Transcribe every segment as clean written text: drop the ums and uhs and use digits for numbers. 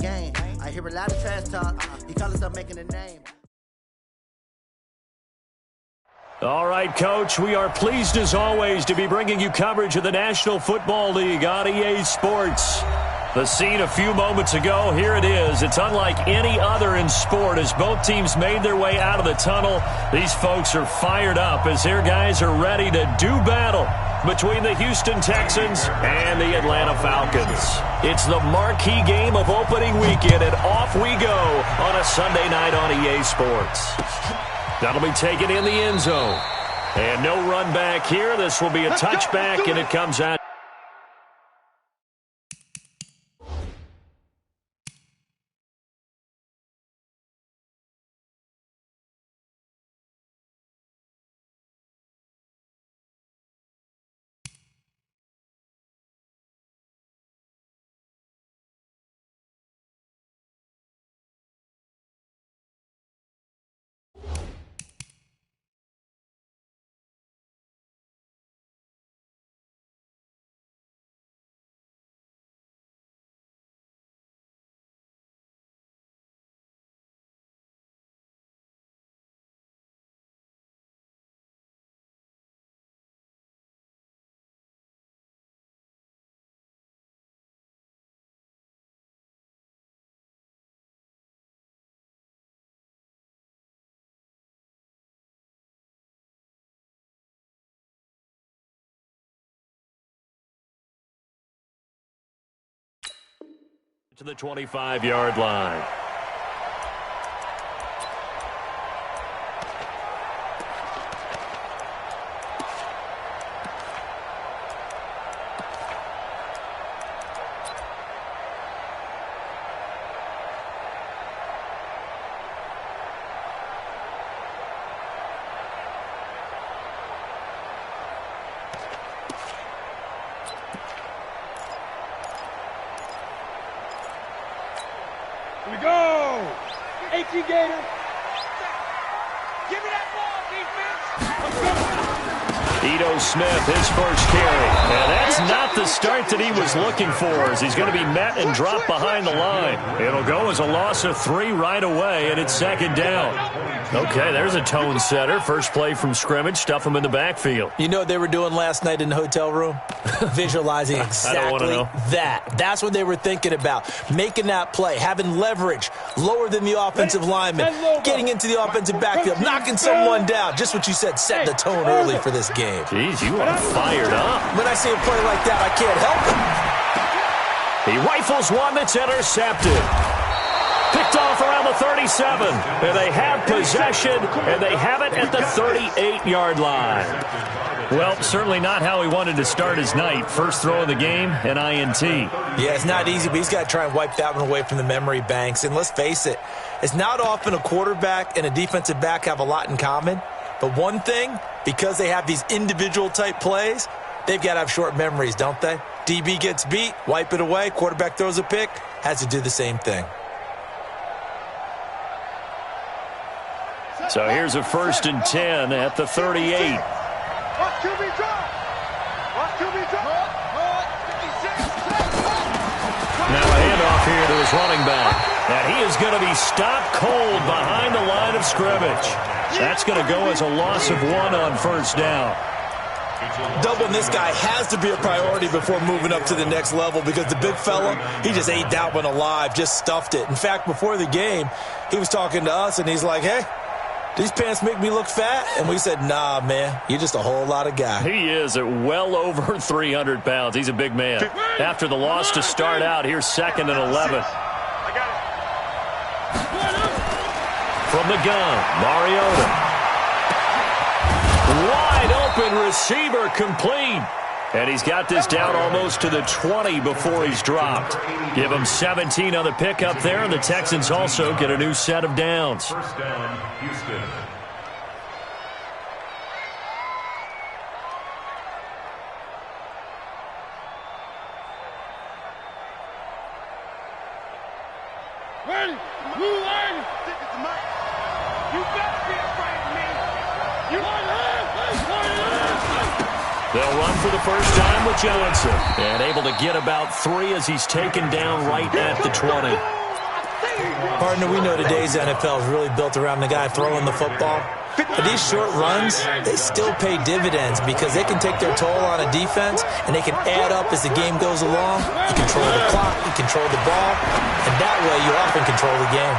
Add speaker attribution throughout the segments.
Speaker 1: game. I hear a lot of trash talk. He call himself making a name.
Speaker 2: All right, Coach, we are pleased as always to be bringing you coverage of the National Football League on EA Sports. The scene a few moments ago, here it is. It's unlike any other in sport as both teams made their way out of the tunnel. These folks are fired up as their guys are ready to do battle between the Houston Texans and the Atlanta Falcons. It's the marquee game of opening weekend, and off we go on a Sunday night on EA Sports. That'll be taken in the end zone. And no run back here. This will be a touchback, and it comes out. To the 25-yard line.
Speaker 3: Here we go! 18 Gator. Give me that ball, defense.
Speaker 2: Ito Smith, his first carry. And that's not the start that he was looking for as he's going to be met and dropped behind the line. It'll go as a loss of 3 right away, and it's second down. Okay, there's a tone setter. First play from scrimmage, stuff him in the backfield.
Speaker 4: You know what they were doing last night in the hotel room? Visualizing exactly that. That's what they were thinking about. Making that play, having leverage, lower than the offensive lineman, getting into the offensive backfield, knocking someone down. Just what you said, set the tone early for this game.
Speaker 2: Jeez, you are fired up.
Speaker 4: When I see a play like that, I can't help it.
Speaker 2: He rifles one that's intercepted. Picked off around the 37. And they have possession, and they have it at the 38-yard line. Well, certainly not how he wanted to start his night. First throw of the game, an INT.
Speaker 4: Yeah, it's not easy, but he's got to try and wipe that one away from the memory banks. And let's face it, it's not often a quarterback and a defensive back have a lot in common. But one thing, because they have these individual-type plays, they've got to have short memories, don't they? DB gets beat, wipe it away, quarterback throws a pick, has to do the same thing.
Speaker 2: So here's a 1st and 10 at the 38.
Speaker 3: Now
Speaker 2: a handoff here to his running back. And he is going to be stopped cold behind the line of scrimmage. That's going to go as a loss of 1 on first down.
Speaker 4: Doubling this guy has to be a priority before moving up to the next level because the big fella, he just ate that one alive, just stuffed it. In fact, before the game, he was talking to us, and he's like, hey, these pants make me look fat? And we said, nah, man, you're just a whole lot of guy.
Speaker 2: He is at well over 300 pounds. He's a big man. After the loss to start out, here's 2nd and 11. From the gun, Mariota. Wide open receiver complete. And he's got this down almost to the 20 before he's dropped. Give him 17 on the pickup there, and the Texans also get a new set of downs.
Speaker 5: First down, Houston.
Speaker 3: Ready? You ready? You better be afraid of me. You want to
Speaker 2: They'll run for the first time with Johnson. And able to get about 3 as he's taken down right at the 20.
Speaker 4: Partner, we know today's NFL is really built around the guy throwing the football. But these short runs, they still pay dividends because they can take their toll on a defense and they can add up as the game goes along. You control the clock, you control the ball, and that way you often control the game.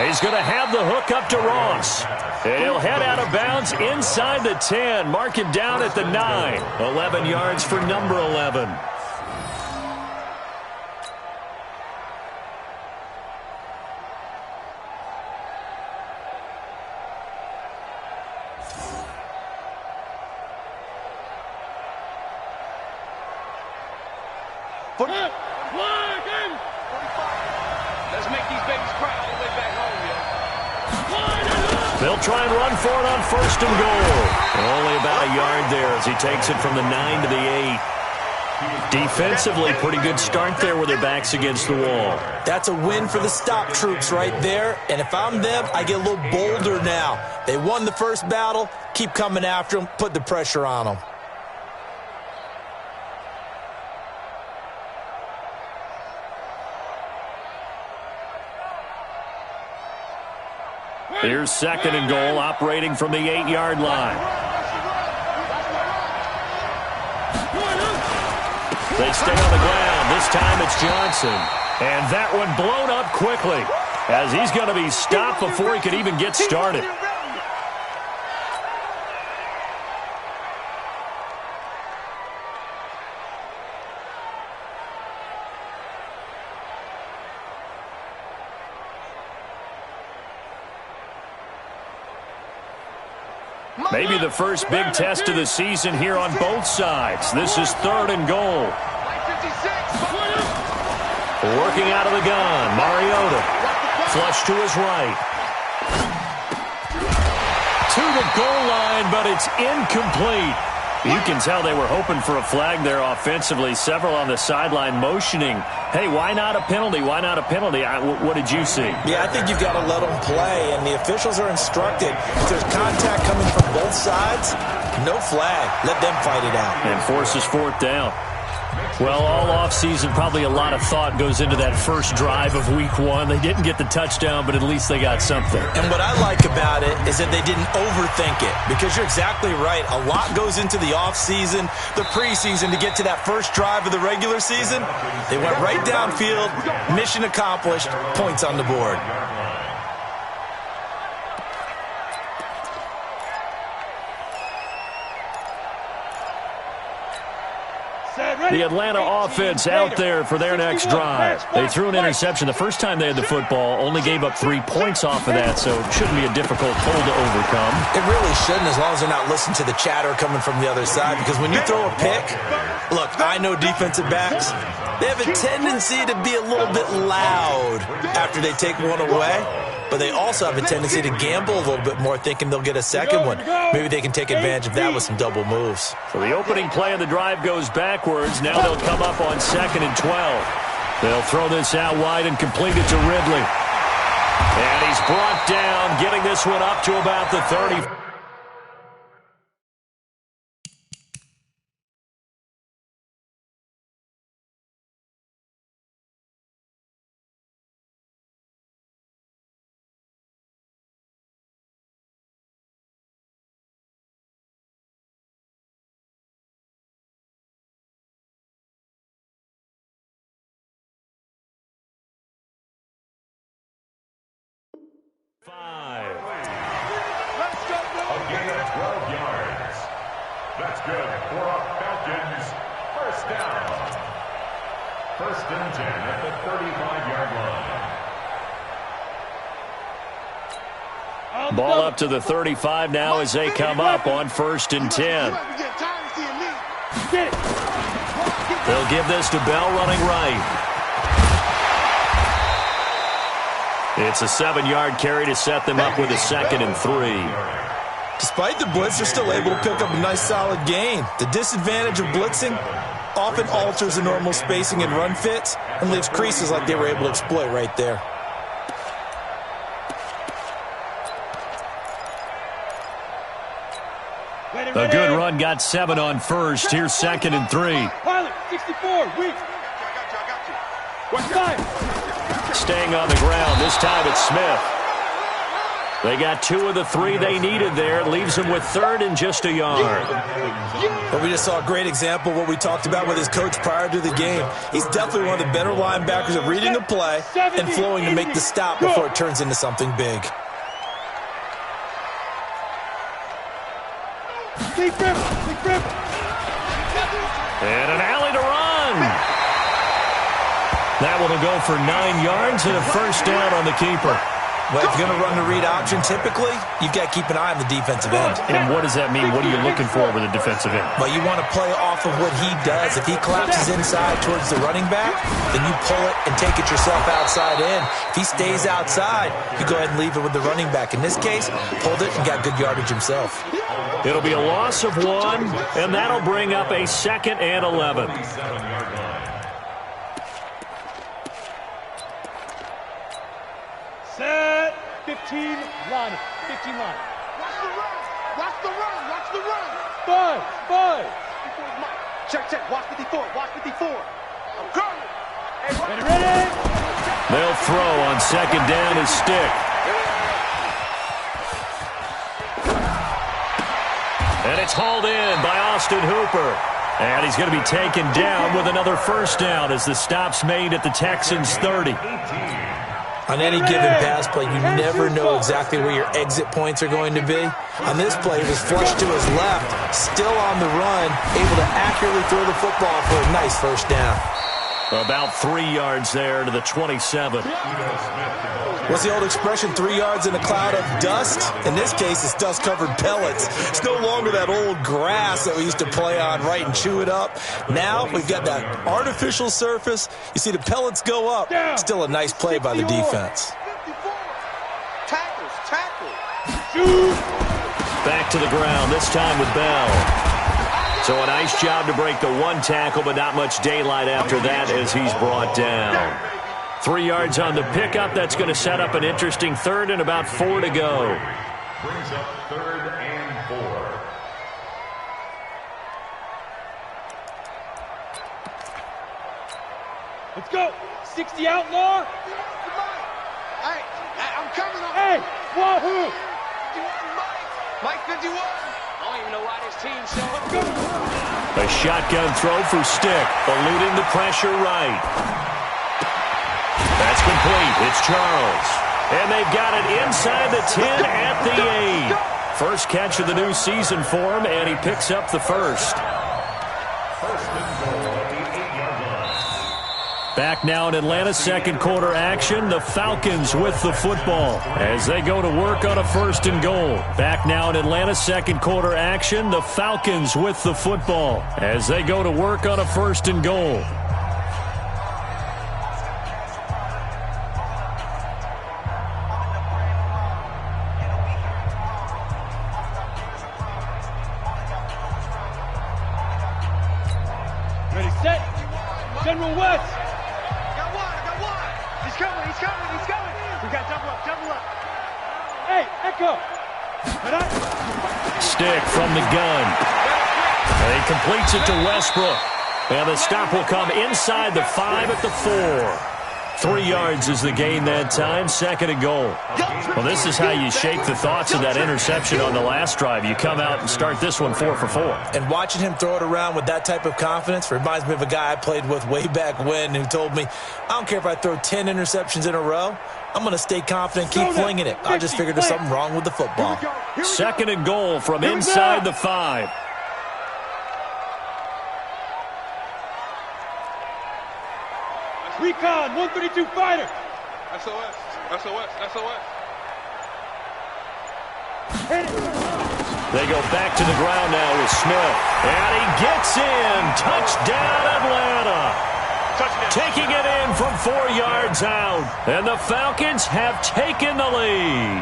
Speaker 2: He's going to have the hook up to Ross. And he'll head out of bounds inside the 10. Mark him down at the 9. 11 yards for number 11.
Speaker 3: Let's make these babies cry all the way back home, yo.
Speaker 2: They'll try and run for it on first and goal. Only about a yard there as he takes it from the 9 to the 8. Defensively, pretty good start there with their backs against the wall.
Speaker 4: That's a win for the stop troops right there. And if I'm them, I get a little bolder now. They won the first battle. Keep coming after them. Put the pressure on them.
Speaker 2: Here's second and goal, operating from the 8-yard line. They stay on the ground. This time it's Johnson. And that one blown up quickly as he's going to be stopped before he could even get started. Maybe the first big test of the season here on both sides. This is third and goal. Working out of the gun, Mariota. Flush to his right. To the goal line, but it's incomplete. You can tell they were hoping for a flag there offensively. Several on the sideline motioning, hey, why not a penalty? Why not a penalty? What did you see?
Speaker 4: Yeah, I think you've got to let them play, and the officials are instructed. If there's contact coming from both sides, no flag. Let them fight it out.
Speaker 2: And forces fourth down. Well, all offseason, probably a lot of thought goes into that first drive of week one. They didn't get the touchdown, but at least they got something.
Speaker 4: And what I like about it is that they didn't overthink it, because you're exactly right. A lot goes into the offseason, the preseason to get to that first drive of the regular season. They went right downfield, mission accomplished, points on the board.
Speaker 2: The Atlanta offense out there for their next drive. They threw an interception the first time they had the football, only gave up 3 points off of that, so it shouldn't be a difficult hole to overcome.
Speaker 4: It really shouldn't, as long as they're not listening to the chatter coming from the other side, because when you throw a pick, look, I know defensive backs, they have a tendency to be a little bit loud after they take one away. But they also have a tendency to gamble a little bit more, thinking they'll get a second one. Maybe they can take advantage of that with some double moves.
Speaker 2: So the opening play of the drive goes backwards. Now they'll come up on 2nd and 12. They'll throw this out wide and complete it to Ridley. And he's brought down, getting this one up to about the 30.
Speaker 5: Again at 12 yards. That's good for a Falcons first down. 1st and 10 at the 35-yard line.
Speaker 2: Ball up to the 35 now as they come up on 1st and 10. They'll give this to Bell running right. It's a 7-yard carry to set them up with a 2nd and 3.
Speaker 4: Despite the blitz, they're still able to pick up a nice solid gain. The disadvantage of blitzing often alters the normal spacing and run fits and leaves creases like they were able to exploit right there.
Speaker 2: A good run got 7 on first. Here's 2nd and 3.
Speaker 3: Pilot, 64, weak.
Speaker 2: staying on the ground. This time it's Smith. They got 2 of the 3 they needed there. Leaves them with 3rd and just a yard.
Speaker 4: But we just saw a great example of what we talked about with his coach prior to the game. He's definitely one of the better linebackers of reading a play and flowing to make the stop before it turns into something big.
Speaker 2: And an alley to run. That one will go for 9 yards and a first down on the keeper.
Speaker 4: Well, if you're going to run the read option, typically, you've got to keep an eye on the defensive end.
Speaker 2: And what does that mean? What are you looking for with a defensive end?
Speaker 4: Well, you want to play off of what he does. If he collapses inside towards the running back, then you pull it and take it yourself outside in. If he stays outside, you go ahead and leave it with the running back. In this case, pulled it and got good yardage himself.
Speaker 2: It'll be a loss of 1, and that'll bring up a 2nd and 11.
Speaker 3: Set. 15 line. 15 line. Watch the run. Watch the run. Watch the run. 5. Check. Watch 54. Watch 54. I'm coming. Hey, ready?
Speaker 2: They'll throw on 2nd down as Stick. And it's hauled in by Austin Hooper. And he's going to be taken down with another first down as the stop's made at the Texans' 30.
Speaker 4: On any given pass play, you never know exactly where your exit points are going to be. On this play, he was flushed to his left, still on the run, able to accurately throw the football for a nice first down.
Speaker 2: About 3 yards there to the 27.
Speaker 4: What's the old expression, 3 yards in a cloud of dust? In this case, it's dust-covered pellets. It's no longer that old grass that we used to play on, right, and chew it up. Now we've got that artificial surface. You see the pellets go up. Still a nice play by the defense.
Speaker 3: Shoot.
Speaker 2: Back to the ground, this time with Bell. So a nice job to break the 1 tackle, but not much daylight after that as he's brought down. 3 yards on the pickup. That's going to set up an interesting 3rd and about 4 to go.
Speaker 5: Brings up 3rd and 4.
Speaker 3: Let's go. 60 outlaw. Hey, I'm coming up. Hey, wahoo. 51 Mike 51. I don't even know why this team's so. Let's go.
Speaker 2: A shotgun throw for Stick, eluding the pressure right. That's complete. It's Charles. And they've got it inside the 10 at the 8. First catch of the new season for him, and he picks up the first.
Speaker 5: First and goal at the 8-yard line.
Speaker 2: Back now in Atlanta, second quarter action. The Falcons with the football as they go to work on a 1st and goal. Back now in Atlanta, second quarter action. The Falcons with the football as they go to work on a 1st and goal.
Speaker 3: Ready, set. General West. I got one. He's coming. We got double up. Hey, Echo.
Speaker 2: Stick from the gun. And he completes it to Westbrook. And the stop will come inside the 5 at the 4. 3 yards is the gain that time, 2nd and goal. Well, this is how you shake the thoughts of that interception on the last drive. You come out and start this one 4 for 4.
Speaker 4: And watching him throw it around with that type of confidence reminds me of a guy I played with way back when who told me, I don't care if I throw 10 interceptions in a row. I'm going to stay confident, keep flinging it. I just figured there's something wrong with the football.
Speaker 2: 2nd and goal from inside the 5.
Speaker 3: Recon, 132 fighter.
Speaker 6: SOS.
Speaker 2: They go back to the ground now with Smith. And he gets in. Touchdown, Atlanta. Taking it in from 4 yards out. And the Falcons have taken the lead.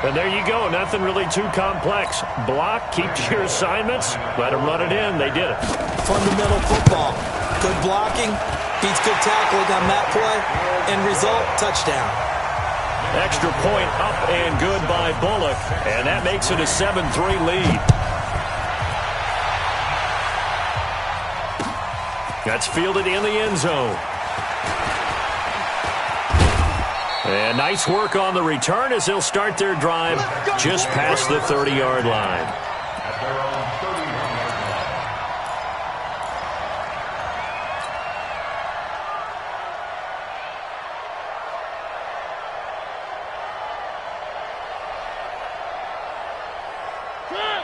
Speaker 2: And there you go. Nothing really too complex. Block, keep to your assignments, let them run it in. They did it.
Speaker 4: Fundamental football. Good blocking. Beats good tackling on that play. End result, touchdown.
Speaker 2: Extra point up and good by Bullock. And that makes it a 7-3 lead. That's fielded in the end zone. And nice work on the return as they'll start their drive just past the 30-yard line.
Speaker 5: At their own 31-yard line.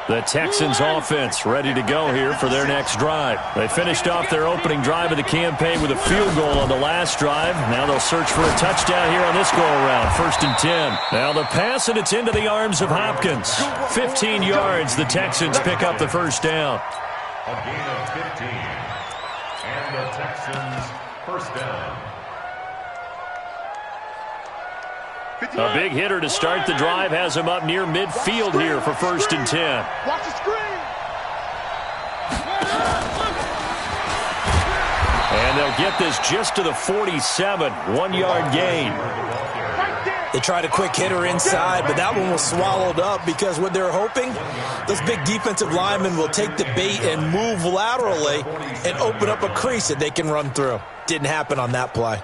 Speaker 2: The Texans offense ready to go here for their next drive. They finished off their opening drive of the campaign with a field goal on the last drive. Now they'll search for a touchdown here on this go-around. 1st and 10. Now the pass, and it's into the arms of Hopkins. 15 yards. The Texans pick up the first down.
Speaker 5: A gain of 15. And the Texans first down.
Speaker 2: A big hitter to start the drive has him up near midfield here for 1st and 10.
Speaker 3: Watch the screen.
Speaker 2: And they'll get this just to the 47. 1-yard gain.
Speaker 4: They tried a quick hitter inside, but that one was swallowed up because what they're hoping, those big defensive linemen will take the bait and move laterally and open up a crease that they can run through. Didn't happen on that play.